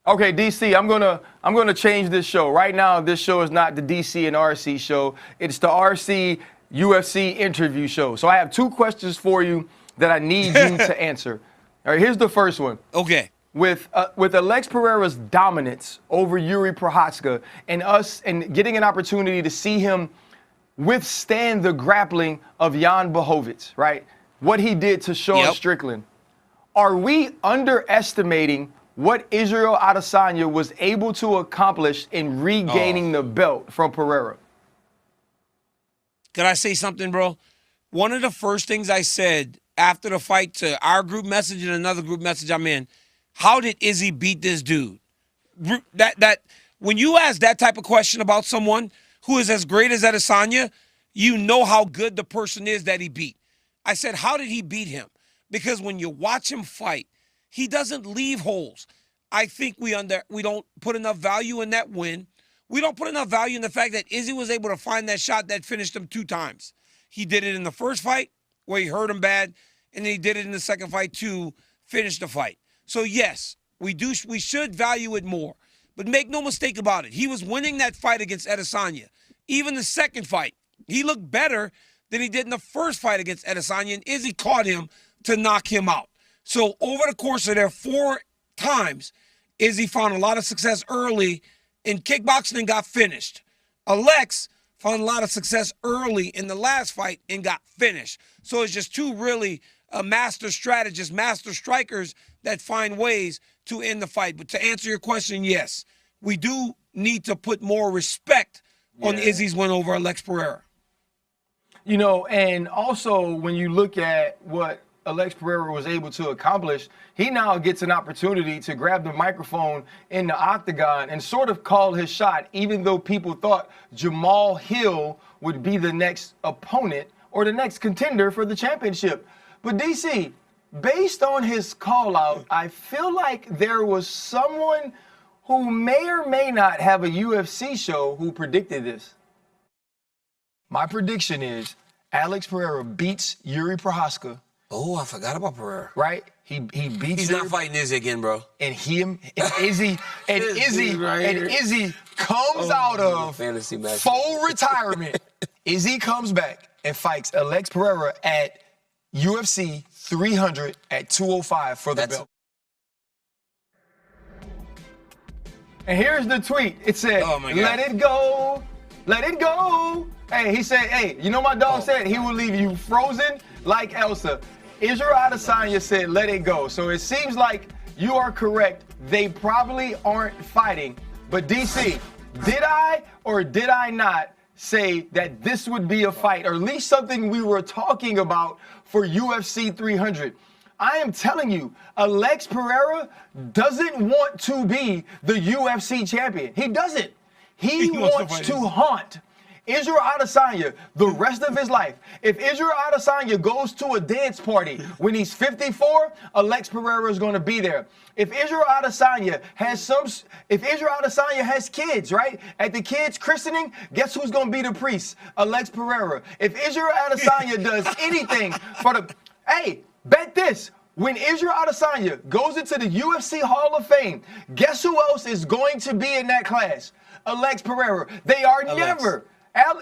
Okay, DC, I'm gonna change this show. Right now, this show is not the DC and RC show. It's the RC UFC interview show. So I have two questions for you that I need you to answer. All right, here's the first one. Okay. With Alex Pereira's dominance over Yuri Prochazka and getting an opportunity to see him withstand the grappling of Jan Blachowicz, right? What he did to Sean Strickland. Are we underestimating what Israel Adesanya was able to accomplish in regaining the belt from Pereira? Can I say something, bro? One of the first things I said after the fight to our group message and another group message I'm in, how did Izzy beat this dude? That when you ask that type of question about someone who is as great as Adesanya, you know how good the person is that he beat. I said, how did he beat him? Because when you watch him fight, he doesn't leave holes. I think we don't put enough value in that win. We don't put enough value in the fact that Izzy was able to find that shot that finished him 2 times. He did it in the first fight where he hurt him bad, and then he did it in the second fight to finish the fight. So yes, we should value it more. But make no mistake about it, he was winning that fight against Adesanya. Even the second fight, he looked better than he did in the first fight against Adesanya, and Izzy caught him to knock him out. So over the course of their 4 times, Izzy found a lot of success early in kickboxing and got finished. Alex found a lot of success early in the last fight and got finished. So it's just two really master strategists, master strikers that find ways to end the fight. But to answer your question, yes, we do need to put more respect on Izzy's win over Alex Pereira. You know, and also when you look at what Alex Pereira was able to accomplish, he now gets an opportunity to grab the microphone in the octagon and sort of call his shot, even though people thought Jamal Hill would be the next opponent or the next contender for the championship. But DC, based on his call out, I feel like there was someone who may or may not have a UFC show who predicted this. My prediction is Alex Pereira beats Yuri Prochazka. Oh, I forgot about Pereira. Right? He beats. He's not fighting Izzy again, bro. And Izzy comes out of full retirement. Izzy comes back and fights Alex Pereira at UFC 300 at 205 for the belt. And here's the tweet. It said, "Let it go, let it go." Hey, he said, "Hey, you know my dog said he will leave you frozen like Elsa." Israel Adesanya said, "Let it go." So it seems like you are correct. They probably aren't fighting. But DC, did I or did I not say that this would be a fight, or at least something we were talking about for UFC 300? I am telling you, Alex Pereira doesn't want to be the UFC champion. He doesn't. He wants to haunt Israel Adesanya the rest of his life. If Israel Adesanya goes to a dance party when he's 54, Alex Pereira is going to be there. If Israel Adesanya has kids, right? At the kids' christening, guess who's going to be the priest? Alex Pereira. If Israel Adesanya does anything for the... Hey, bet this. When Israel Adesanya goes into the UFC Hall of Fame, guess who else is going to be in that class? Alex Pereira. They are never...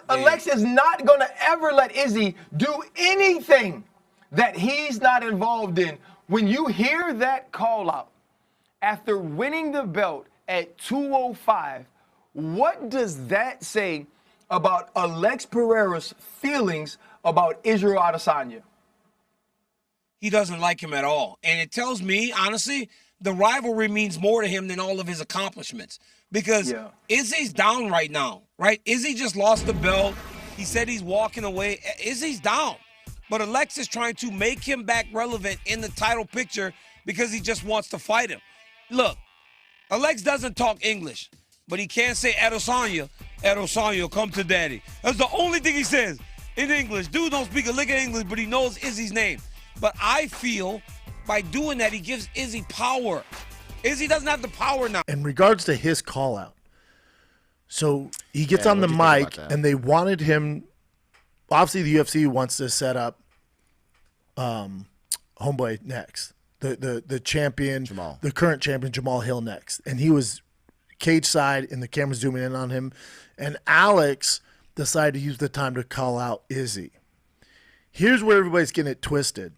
Alex is not going to ever let Izzy do anything that he's not involved in. When you hear that call out after winning the belt at 205, what does that say about Alex Pereira's feelings about Israel Adesanya? He doesn't like him at all. And it tells me, honestly, the rivalry means more to him than all of his accomplishments. Because Izzy's down right now, right? Izzy just lost the belt. He said he's walking away. Izzy's down. But Alex is trying to make him back relevant in the title picture because he just wants to fight him. Look, Alex doesn't talk English, but he can't say Adesanya. Adesanya, come to daddy. That's the only thing he says in English. Dude don't speak a lick of English, but he knows Izzy's name. But I feel by doing that, he gives Izzy power. Izzy doesn't have the power now. In regards to his call out, so he gets on the mic and they wanted him, obviously the UFC wants to set up Homeboy next. the champion, Jamal. the current champion, Jamal Hill next. And he was cage side, and the camera's zooming in on him. And Alex decided to use the time to call out Izzy. Here's where everybody's getting it twisted.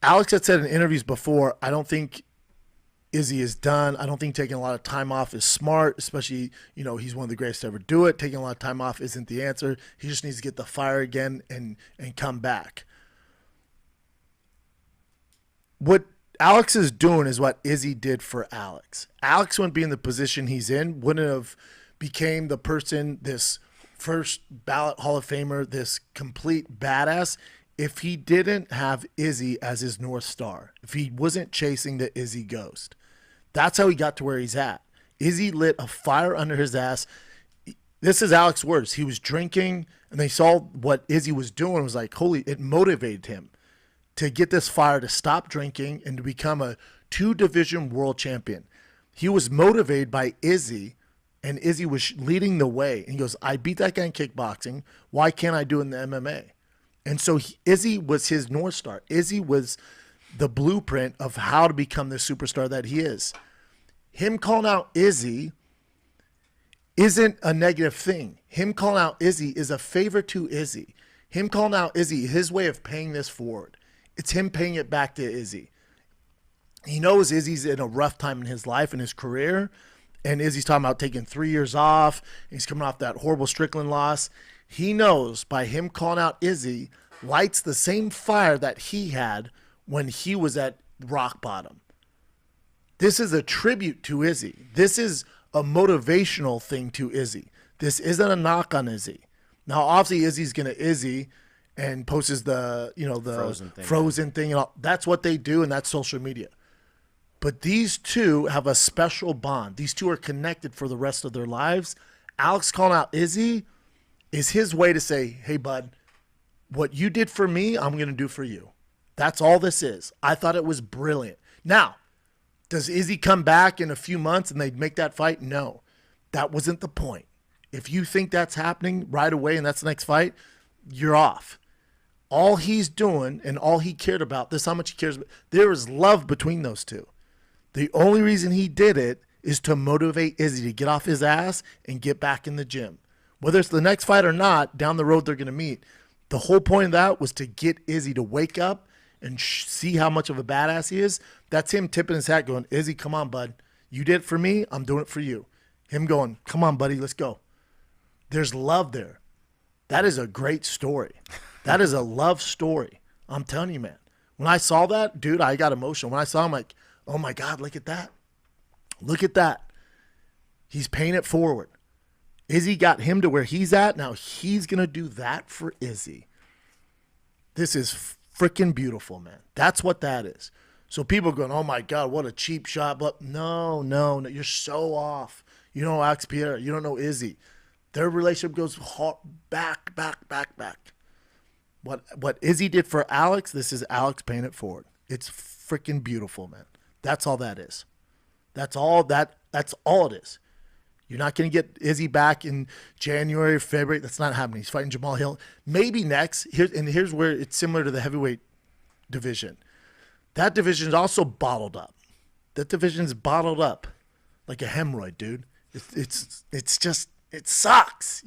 Alex had said in interviews before, I don't think Izzy is done. I don't think taking a lot of time off is smart, especially, he's one of the greatest to ever do it. Taking a lot of time off isn't the answer. He just needs to get the fire again and come back. What Alex is doing is what Izzy did for Alex. Alex wouldn't be in the position he's in, wouldn't have became the person, this first ballot Hall of Famer, this complete badass, if he didn't have Izzy as his North Star, if he wasn't chasing the Izzy ghost. That's how he got to where he's at. Izzy lit a fire under his ass. This is Alex's words. He was drinking, and they saw what Izzy was doing. It was like, it motivated him to get this fire to stop drinking and to become a 2-division world champion. He was motivated by Izzy, and Izzy was leading the way. And he goes, I beat that guy in kickboxing. Why can't I do it in the MMA? And so Izzy was his North Star. Izzy was the blueprint of how to become the superstar that he is. Him calling out Izzy isn't a negative thing. Him calling out Izzy is a favor to Izzy. Him calling out Izzy, his way of paying this forward. It's him paying it back to Izzy. He knows Izzy's in a rough time in his life and his career, and Izzy's talking about taking 3 years off. He's coming off that horrible Strickland loss. He knows by him calling out Izzy lights the same fire that he had when he was at rock bottom. This is a tribute to Izzy. This is a motivational thing to Izzy. This isn't a knock on Izzy. Now, obviously, Izzy's going to Izzy and posts the frozen thing. And all. That's what they do, and that's social media. But these two have a special bond. These two are connected for the rest of their lives. Alex calling out Izzy is his way to say, hey, bud, what you did for me, I'm going to do for you. That's all this is. I thought it was brilliant. Now, does Izzy come back in a few months and they make that fight? No, that wasn't the point. If you think that's happening right away and that's the next fight, you're off. All he's doing and all he cared about, this is how much he cares about. There is love between those two. The only reason he did it is to motivate Izzy to get off his ass and get back in the gym. Whether it's the next fight or not, down the road they're going to meet. The whole point of that was to get Izzy to wake up and see how much of a badass he is. That's him tipping his hat going, Izzy, come on, bud. You did it for me. I'm doing it for you. Him going, come on, buddy, let's go. There's love there. That is a great story. That is a love story. I'm telling you, man. When I saw that, dude, I got emotional. When I saw him, like, oh, my God, look at that. Look at that. He's paying it forward. Izzy got him to where he's at. Now he's going to do that for Izzy. This is freaking beautiful, man. That's what that is. So people going, oh, my God, what a cheap shot. But no, you're so off. You don't know Alex Pereira. You don't know Izzy. Their relationship goes back. What Izzy did for Alex, this is Alex paying it forward. It's freaking beautiful, man. That's all that is. That's all it is. You're not going to get Izzy back in January, February. That's not happening. He's fighting Jamal Hill. Maybe next. Here's where it's similar to the heavyweight division. That division is also bottled up. That division is bottled up like a hemorrhoid, dude. It's just, it sucks.